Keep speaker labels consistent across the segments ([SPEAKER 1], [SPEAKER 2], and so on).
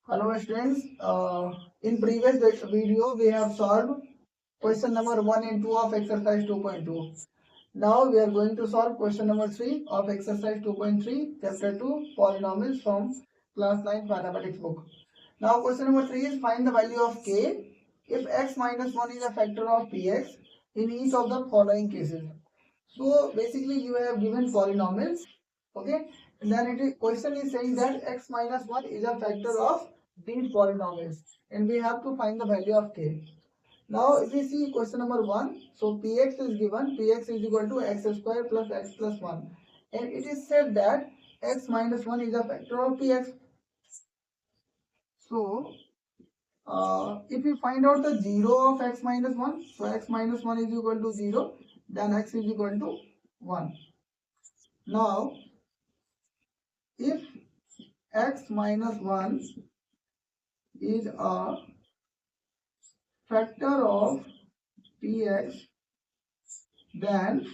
[SPEAKER 1] Hello students, in previous video we have solved question number 1 and 2 of exercise 2.2. Now we are going to solve question number 3 of exercise 2.3 chapter 2 polynomials from class 9 mathematics book. Now question number 3 is find the value of k if x minus 1 is a factor of px in each of the following cases. So basically you have given polynomials, okay, and then question is saying that x minus 1 is a factor of these polynomials and we have to find the value of k. Now if we see question number 1, so px is given, px is equal to x square plus x plus 1, and it is said that x minus 1 is a factor of px. So if we find out the 0 of x minus 1, so x minus 1 is equal to 0, then x is equal to 1. Now if x minus 1 is a factor of px, then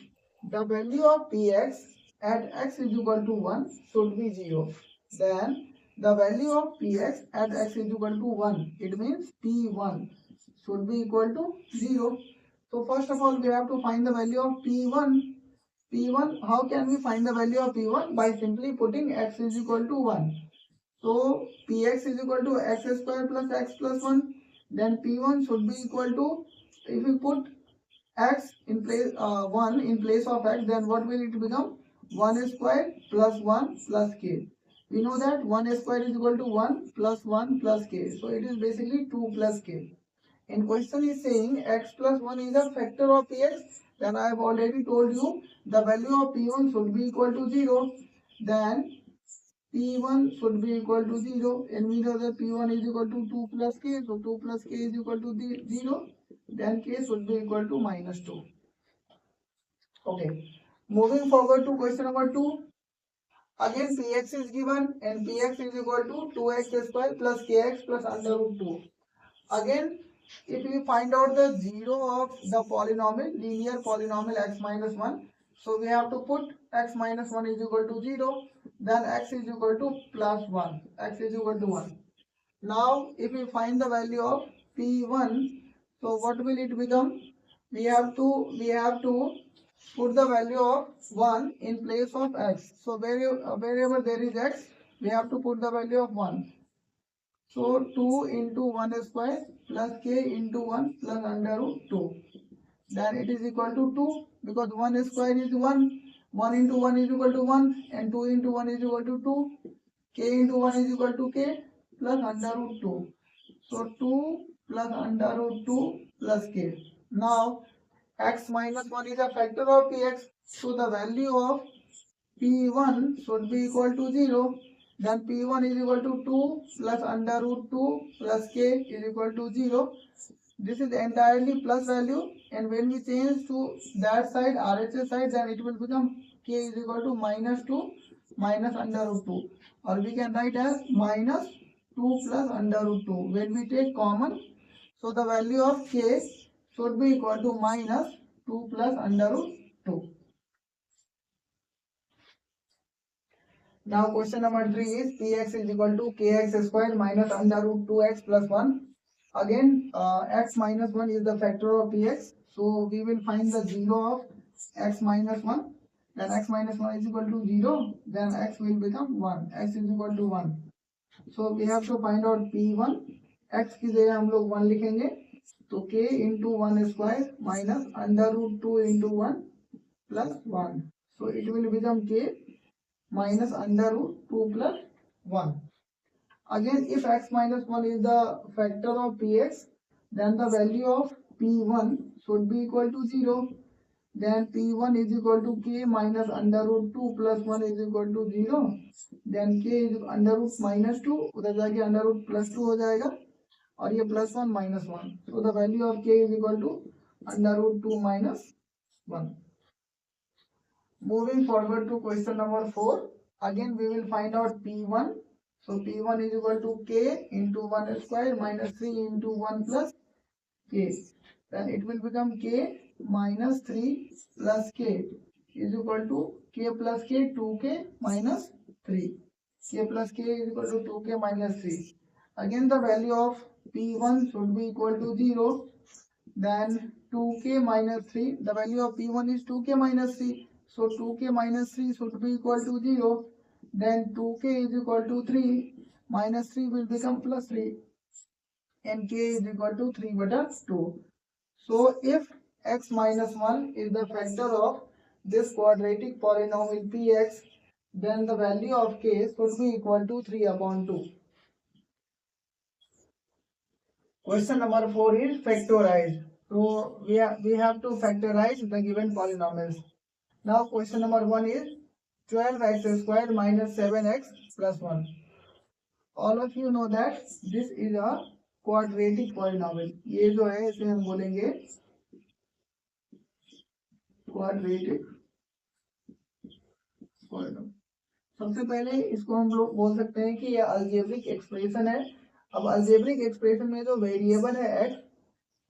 [SPEAKER 1] the value of px at x is equal to 1 should be 0. Then the value of px at x is equal to 1, it means p1 should be equal to 0. So first of all we have to find the value of p1. P1, how can we find the value of p1? By simply putting x is equal to 1. So px is equal to x square plus x plus 1. Then p1 should be equal to, if we put x in place 1 in place of x, then what will it become? 1 square plus 1 plus k. We know that 1 square is equal to 1 plus 1 plus k. So it is basically 2 plus k. And question is saying x plus 1 is a factor of px. Then I have already told you the value of p1 should be equal to 0. Then P1 should be equal to 0, and we know that P1 is equal to 2 plus K, so 2 plus K is equal to 0, then K should be equal to minus 2. Okay, moving forward to question number 2. Again Px is given and Px is equal to 2x square plus Kx plus under root 2. Again, if we find out the 0 of the polynomial, linear polynomial x minus 1, so we have to put x minus 1 is equal to 0, then x is equal to plus 1, x is equal to 1. Now, if we find the value of p1, so what will it become? We have to put the value of 1 in place of x. So wherever there is x, we have to put the value of 1. So 2 into 1 square plus k into 1 plus under root 2. Then it is equal to 2 because 1 square is 1. 1 into 1 is equal to 1 and 2 into 1 is equal to 2. K into 1 is equal to k plus under root 2. So 2 plus under root 2 plus k. Now x minus 1 is a factor of px. So the value of p1 should be equal to 0. Then p1 is equal to 2 plus under root 2 plus k is equal to 0. This is entirely plus value, and when we change to that side, RHS side, then it will become k is equal to minus 2 minus under root 2, or we can write as minus 2 plus under root 2. When we take common, so the value of k should be equal to minus 2 plus under root 2. Now question number 3 is px is equal to kx square minus under root 2x plus 1. Again x minus 1 is the factor of px. So we will find the 0 of x minus 1. Then x minus 1 is equal to 0. Then x will become 1. X is equal to 1. So we have to find out p1. x की जगह हम लोग 1 लिखेंगे. तो k into 1 square minus under root 2 into 1 plus 1. So it will become k minus under root 2 plus 1. Again, if x minus 1 is the factor of px, then the value of p1 should be equal to 0. Then p1 is equal to k minus under root 2 plus 1 is equal to 0. Then k is under root minus 2, उधर जाके under root plus 2 हो जाएगा, और ये plus 1 minus 1. So the value of k is equal to under root 2 minus 1. Moving forward to question number 4. Again we will find out p1. So p1 is equal to k into 1 square minus 3 into 1 plus k. Then it will become k minus 3 plus k is equal to k plus k 2k minus 3. K plus k is equal to 2k minus 3. Again the value of P1 should be equal to 0. Then 2k minus 3, the value of P1 is 2k minus 3. So 2k minus 3 should be equal to 0. Then 2k is equal to 3. Minus 3 will become plus 3. And k is equal to 3 by 2. So if x minus 1 is the factor of this quadratic polynomial px, then the value of k should be equal to 3 upon 2. Question number 4 is factorized. So we have to factorize the given polynomials. Now question number 1 is 12x squared minus 7x plus 1. All of you know that this is a quadratic polynomial. ये जो है इसे हम बोलेंगे quadratic polynomial. सबसे पहले इसको हम लोग बोल सकते हैं कि ये अलजेब्रिक एक्सप्रेशन है. अब अलजेब्रिक एक्सप्रेशन में जो वेरिएबल है x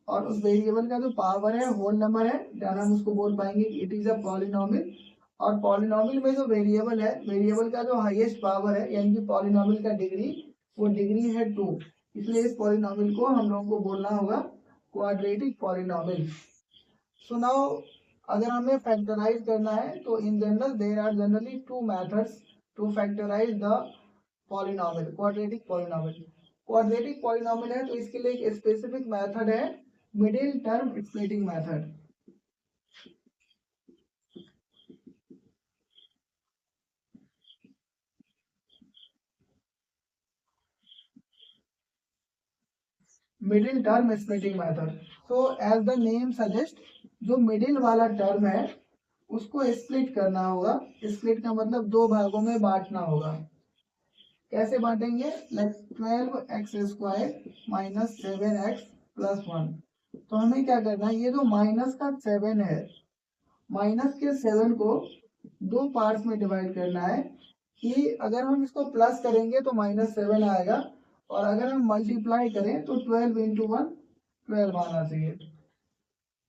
[SPEAKER 1] और उस वेरिएबल का जो पावर है होल नंबर है, देन हम उसको बोल पाएंगे कि इट इज अ पॉलिनोमियल. और पॉलिनोमियल में जो वेरिएबल है, वेरिएबल का जो हाईएस्ट पावर है यानी कि पॉलिनोमियल का डिग्री, वो डिग्री है 2. इसलिए इस पॉलिनोमियल को हम लोगों को बोलना होगा क्वाड्रेटिक पॉलिनोमियल. सो नाउ अगर हमें फैक्टराइज करना है तो in general there are generally two methods to factorise the polynomial, quadratic polynomial. Quadratic polynomial है तो इसके लिए एक स्पेसिफिक मेथड है, middle term splitting method. Middle term splitting method. तो एज द नेम सजेस्ट, जो मिडिल वाला टर्म है उसको स्प्लिट करना होगा. स्प्लिट का मतलब दो भागों में बांटना होगा. कैसे बांटेंगे? Like 12x square minus 7x plus 1. तो हमें क्या करना है, ये जो माइनस का 7 है, माइनस के 7 को दो पार्ट्स में डिवाइड करना है. कि अगर हम इसको प्लस करेंगे तो माइनस 7 आएगा, और अगर हम मल्टीप्लाई करें तो 12 इंटू 1 12 आना चाहिए.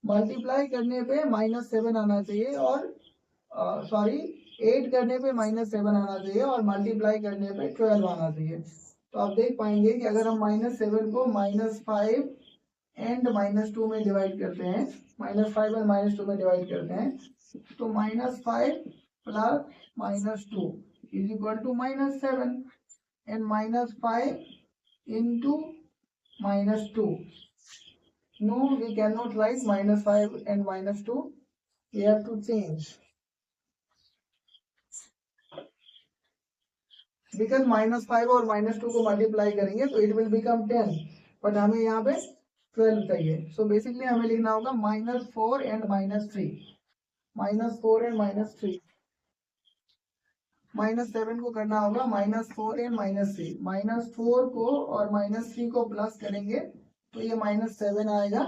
[SPEAKER 1] मल्टीप्लाई करने पे माइनस 7 आना चाहिए, और सॉरी 8 करने पे माइनस 7 आना चाहिए, और मल्टीप्लाई करने पे 12 आना चाहिए. तो आप देख पाएंगे कि अगर हम माइनस 7 को माइनस 5 एंड माइनस 2 में डिवाइड करते हैं, माइनस 5 एंड माइनस 2 में डिवाइड करते हैं, तो minus 5 plus minus 2 is equal to minus 7, and minus 5 into minus 2. No, we cannot write minus 5 and minus 2. We have to change. Because minus 5 और minus 2 को multiply करेंगे तो it will become 10. But हमें यहाँ पे 12 चाहिए. So basically हमें लिखना होगा minus 4 and minus 3. Minus 4 and minus 3. Minus 7 को करना होगा माइनस 4 एंड माइनस 3. माइनस 4 को और माइनस 3 को प्लस करेंगे तो ये माइनस 7 आएगा,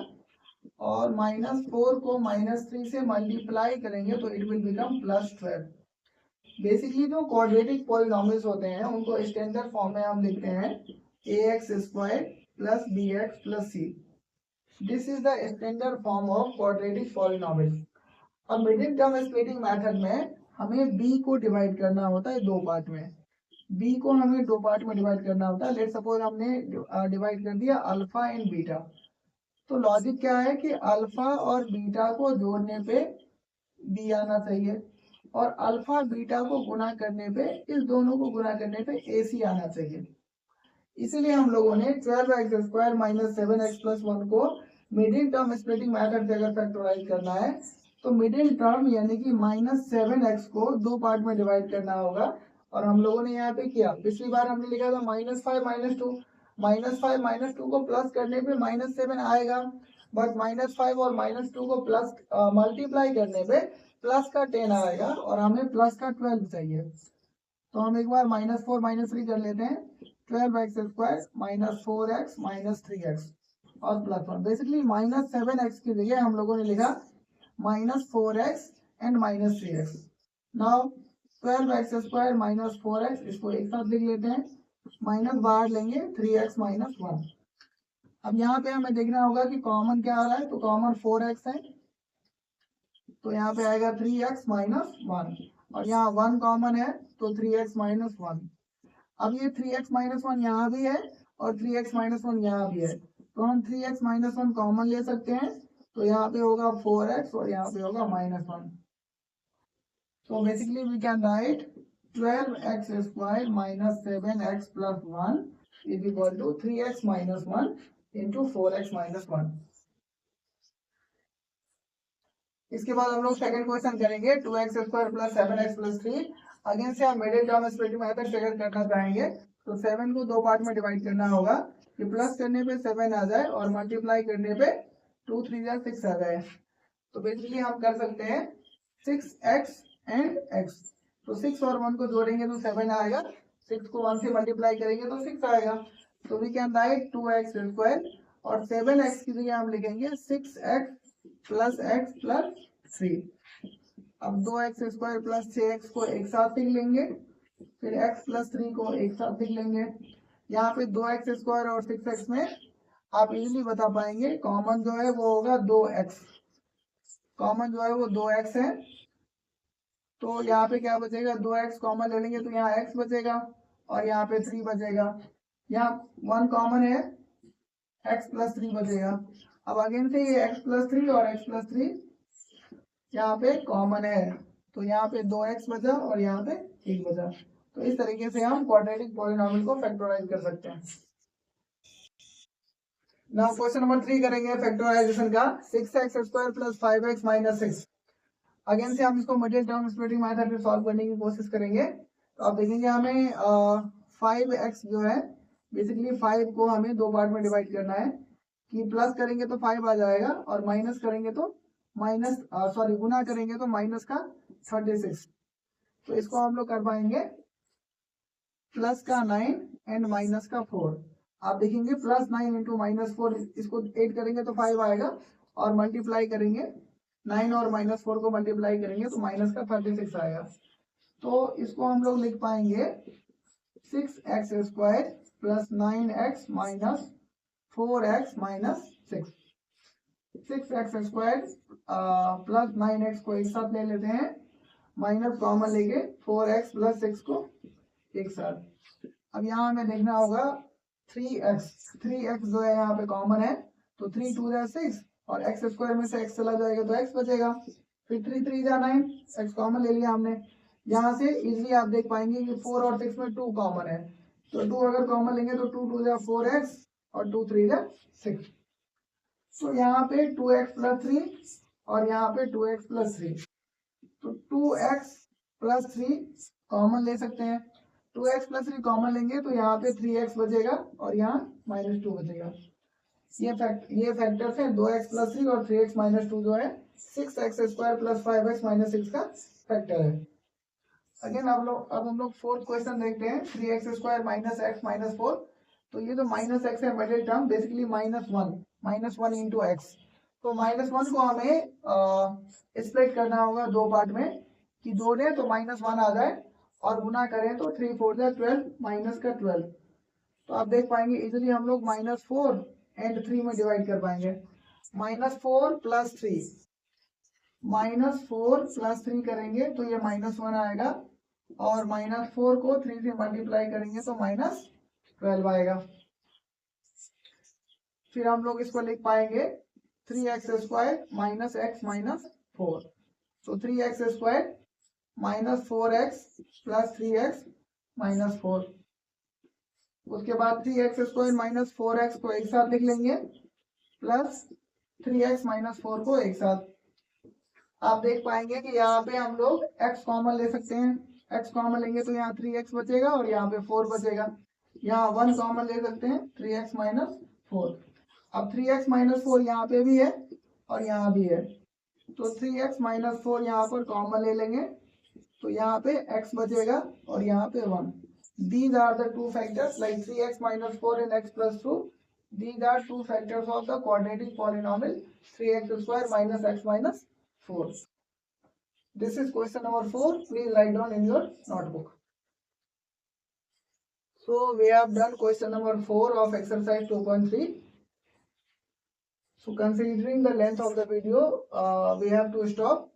[SPEAKER 1] और माइनस 4 को माइनस 3 से मल्टीप्लाई करेंगे तो it will become plus 12. Basically जो क्वाड्रेटिक पॉलिनोमियल्स होते हैं उनको स्टैंडर्ड फॉर्म में हम लिखते हैं ax square plus bx plus c. This is the standard form of quadratic polynomial. अब मिडिल टर्म स्प्लिटिंग मेथड में हमें b को डिवाइड करना होता है दो पार्ट में. b को हमें दो पार्ट में डिवाइड करना होता है. लेट सपोज हमने डिवाइड कर दिया अल्फा एंड बीटा. तो लॉजिक क्या है कि अल्फा और बीटा को जोड़ने पे b आना चाहिए, और अल्फा बीटा को गुना करने पे, इस दोनों को गुना करने पे ac आना चाहिए. इसीलिए हम लोगों ने 12x square minus 7x plus 1 को मिडिल टर्म स्प्लिटिंग मेथड से अगर फैक्टराइज करना है तो मिडिल टर्म यानी कि माइनस 7x को दो पार्ट में डिवाइड करना होगा. और हम लोगों ने यहाँ पे किया, पिछली बार हमने लिखा था माइनस 5 माइनस 2. माइनस 5 माइनस 2 को प्लस करने पे माइनस 7 आएगा, बट माइनस 5 और माइनस 2 को प्लस मल्टीप्लाई करने पे प्लस का 10 आएगा, और हमें प्लस का 12 चाहिए. तो हम एक बार माइनस 4 माइनस 3 कर लेते हैं. 12x square minus 4x minus 3x और प्लस 1. बेसिकली माइनस 7x की जगह हम लोगों ने लिखा minus 4x and minus 3x. Now 12x square minus 4x, इसको एक साथ लिख लेते हैं. माइनस बाहर लेंगे 3x माइनस 1. अब यहाँ पे हमें देखना होगा कि कॉमन क्या आ रहा है. तो कॉमन 4x है, तो यहाँ पे आएगा 3x माइनस 1, और यहाँ 1 कॉमन है तो 3x माइनस 1. अब ये 3x माइनस 1 यहाँ भी है और 3x-1 यहाँ भी है, तो हम 3x-1 कॉमन ले सकते हैं, तो यहाँ पे होगा 4x और यहाँ पे होगा -1. So basically we can write 12x square minus 7x plus 1 is equal to 3x minus 1 into 4x minus 1. इसके बाद हम लोग सेकंड क्वेश्चन करेंगे 2x square plus 7x plus 3. Again से हम middle term splitting method figure करना चाहेंगे, तो 7 को दो पार्ट में डिवाइड करना होगा कि प्लस करने पे 7 आ जाए और मल्टीप्लाई करने पे 2 3 जा 6 आ जाए. तो बेसिकली हम कर सकते हैं 6x एंड x. तो 6 और 1 को जोड़ेंगे तो 7 आएगा, 6 को 1 से मल्टीप्लाई करेंगे तो 6 आएगा. तो we can write 2x square और 7x की जगह हम लिखेंगे 6x प्लस x प्लस 3. अब 2x स्क्वायर प्लस 6x को एक साथ लिख लेंगे, फिर x प्लस 3 को एक साथ लिख लेंगे. यहाँ पे 2x स्क्वायर और 6x में आप इजीली बता पाएंगे कॉमन जो है वो होगा 2x. कॉमन जो है वो 2x है, तो यहाँ पे क्या बचेगा, 2x कॉमन ले लेंगे तो यहाँ x बचेगा और यहाँ पे 3 बचेगा. यहाँ 1 कॉमन है, x प्लस 3 बचेगा. अब अगेन से ये x प्लस 3 और x प्लस 3 यहाँ पे कॉमन है, तो यहाँ पे 2x बचा और यहाँ पे 1 बचा. तो इस तरीके से हम क्वाड्रेटिक पॉलिनोमियल को फैक्टराइज कर सकते हैं. नाउ क्वेश्चन नंबर 3 करेंगे फैक्टराइजेशन का. 6x square plus 5x minus 6. Again से हम इसको मिडिल टर्म स्प्लिटिंग मेथड से सॉल्व करने की कोशिश करेंगे. तो आप देखेंगे हमें 5x जो है बेसिकली 5 को हमें दो पार्ट में डिवाइड करना है कि प्लस करेंगे तो 5 आ जाएगा और माइनस करेंगे तो गुना करेंगे तो माइनस का 36. तो इसको हम लोग कर पाएंगे प्लस का 9 एंड माइनस का 4. आप देखेंगे प्लस 9 इंटू -4, इसको 8 करेंगे तो 5 आएगा और मल्टीप्लाई करेंगे 9 और -4 को मल्टीप्लाई करेंगे तो माइनस का 36 आएगा. तो इसको हम लोग लिख पाएंगे 6x square plus 9x minus 4x minus 6. 6x square plus 9x को एक साथ ले लेते हैं, माइनस कॉमन लेके 4x प्लस 6 को एक साथ. अब यहाँ हमें देखना होगा 3x जो है यहाँ पे कॉमन है, तो 3 2 जा 6 और x स्क्वायर में से x चला जाएगा तो x बचेगा. फिर 3 3 जा 9, x कॉमन ले लिया हमने. यहाँ से इजीली आप देख पाएंगे कि 4 और 6 में 2 कॉमन है, तो 2 अगर कॉमन लेंगे तो 2 2 जा 4x और 2 3 जा 6. तो यहाँ पे 2x प्लस 3 और यहाँ पे 2x प्लस 3. तो 2x प्लस 3 कॉमन ले सकते हैं. 2x प्लस 3 कॉमन लेंगे तो यहाँ पे 3x बचेगा और यहाँ -2 बचेगा. ये फैक्टर्स हैं 2x प्लस 3 और 3x माइनस 2 जो है 6x square plus 5x minus 6 का फैक्टर है. अगेन अब हम लोग फोर्थ क्वेश्चन देखते हैं. 3x square minus x minus 4. तो ये जो माइनस एक्स है middle term basically -1 into x. तो -1 को हमें स्प्लिट करना होगा दो पार्ट में कि जोड़े तो -1 आ जाए और गुना करें तो 3 4 जा 12 माइनस का 12. तो आप देख पाएंगे इजीली हम लोग -4 एंड 3 में डिवाइड कर पाएंगे. -4 प्लस 3, -4 प्लस 3 करेंगे तो ये -1 आएगा और -4 को 3 से मल्टीप्लाई करेंगे तो -12 आएगा. फिर हम लोग इसको लिख पाएंगे 3x square minus x minus 4. तो 3x square minus 4x plus 3x minus 4. उसके बाद 3x स्क्वायर माइनस 4x को एक साथ लिख लेंगे प्लस 3x माइनस 4 को एक साथ. आप देख पाएंगे कि यहाँ पे हम लोग x कॉमन ले सकते हैं. x कॉमन लेंगे तो यहाँ 3x बचेगा और यहाँ पे 4 बचेगा. यहाँ 1 कॉमन ले सकते हैं 3x माइनस 4. अब 3x माइनस 4 यहाँ पे भी है और यहाँ भी है, तो 3x माइनस 4 यहाँ पर कॉमन ले लेंगे तो यहाँ पे x बचेगा और यहाँ पे 1. These are the two factors like 3x minus 4 and x plus 2. These are two factors of the quadratic polynomial 3x square minus x minus 4. This is question number 4. Please write down in your notebook. So we have done question number 4 of exercise 2.3. So considering the length of the video, we have to stop.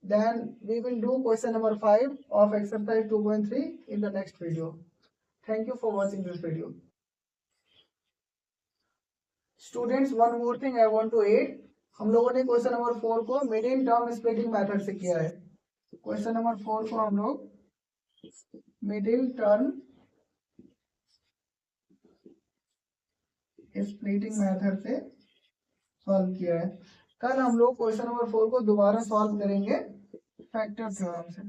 [SPEAKER 1] Then we will do question number 5 of exercise 2.3 in the next video. Thank you for watching this video. Students one more thing I want to add, हम लोगों ने question number 4 को middle term splitting method से किया है। Question number 4 को हम लोग मिडिल टर्म स्प्लिटिंग मेथड से सॉल्व किया है। कल हम लोग क्वेश्चन नंबर 4 को दोबारा सॉल्व करेंगे फैक्टर थ्योरम से।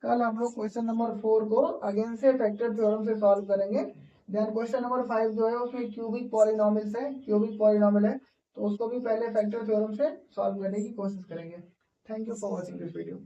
[SPEAKER 1] कल हम लोग क्वेश्चन नंबर 4 को अगेन से फैक्टर थ्योरम से सॉल्व करेंगे। देन क्वेश्चन नंबर 5 जो है उसमें क्यूबिक पॉलिनोमियल्स है, क्यूबिक पॉलिनोमियल है, तो उसको भी पहले फैक्टर थ्योरम से सॉल्व करने की कोशिश करेंगे। Thank you for watching this video.